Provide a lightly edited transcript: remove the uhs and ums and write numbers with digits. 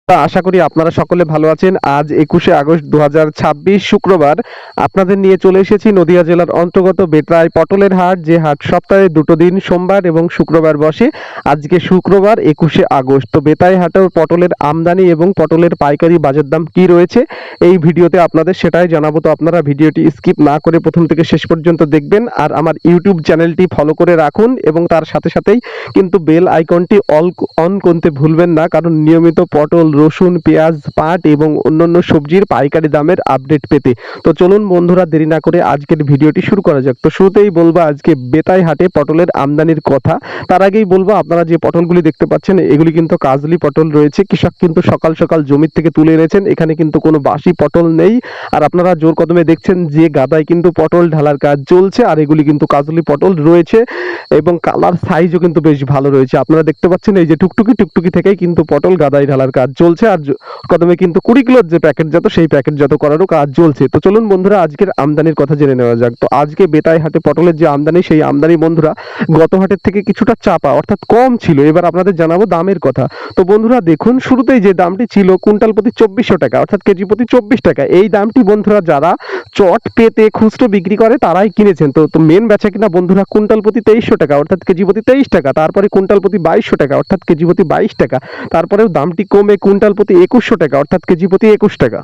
আশা করি আপনারা সকলে ভালো আছেন। আজ ২১শে আগস্ট ২০২৬ শুক্রবার আপনাদের নিয়ে চলে এসেছি নদিয়া জেলার অন্তর্গত বেতরায় পটলের হাট, যে হাট সপ্তাহে দুটো দিন সোমবার এবং শুক্রবার বসে। আজকে শুক্রবার ২১শে আগস্ট। তো বেতাই হাটের পটলের আমদানি এবং পটলের পাইকারি বাজার দাম কি রয়েছে এই ভিডিওতে আপনাদের সেটাই জানাবো। তো আপনারা ভিডিওটি স্কিপ না করে প্রথম থেকে শেষ পর্যন্ত দেখবেন, আর আমার ইউটিউব চ্যানেলটি ফলো করে রাখুন এবং তার সাথে সাথেই কিন্তু বেল আইকনটি অন করতে ভুলবেন না, কারণ নিয়মিত পটল, রসুন, পেঁয়াজ, পাট এবং অন্যান্য সবজির পাইকারি দামের আপডেট পেতে। তো চলুন বন্ধুরা, দেরি না করে আজকের ভিডিওটি শুরু করা যাক। তো শুরুতেই বলবো আজকে বেতাই হাটে পটলের আমদানির কথা। তার আগেই বলবো, আপনারা যে পটলগুলি দেখতে পাচ্ছেন এগুলি কিন্তু কাজলি পটল রয়েছে। কৃষক কিন্তু সকাল সকাল জমির থেকে তুলে এনেছেন, এখানে কিন্তু কোনো বাসি পটল নেই। আর আপনারা জোর কদমে দেখছেন যে গাদায় কিন্তু পটল ঢালার কাজ চলছে, আর এগুলি কিন্তু কাজলি পটল রয়েছে এবং কালার সাইজও কিন্তু বেশ ভালো রয়েছে। আপনারা দেখতে পাচ্ছেন এই যে টুকটুকি থেকেই কিন্তু পটল গাদায় ঢালার কাজ চলছে, আর কদমে কিন্তু ২০ কিলোর যে প্যাকেটজাত সেই প্যাকেটজাত করারও কাজ চলছে। তো চলুন বন্ধুরা আজকের আমদানির কথা জেনে নেওয়া যাক। তো আজকে বেতাই হাটে পটলের যে আমদানি, সেই আমদানি বন্ধুরা গত হাটের থেকে কিছুটা চাপা অর্থাৎ কম ছিল। এবার আপনাদের জানাবো দামের কথা। তো বন্ধুরা দেখুন, শুরুতেই যে দামটি ছিল কুইন্টাল প্রতি ২৪০০ টাকা অর্থাৎ কেজি প্রতি ২৪ টাকা। এই দামটি বন্ধুরা যারা চট পেতে খুচরো বিক্রি করে তারাই কিনেছেন। তো মেন বেচা কিনা বন্ধুরা কুইন্টাল প্রতি ২৩০০ টাকা অর্থাৎ কেজি প্রতি ২৩ টাকা, তারপরে কুইন্টাল প্রতি ২২০০ টাকা অর্থাৎ কেজি প্রতি ২২ টাকা, তারপরেও দামটি কমে কুইন্টাল প্রতি ২১০০ টাকা অর্থাৎ কেজি প্রতি ২১ টাকা।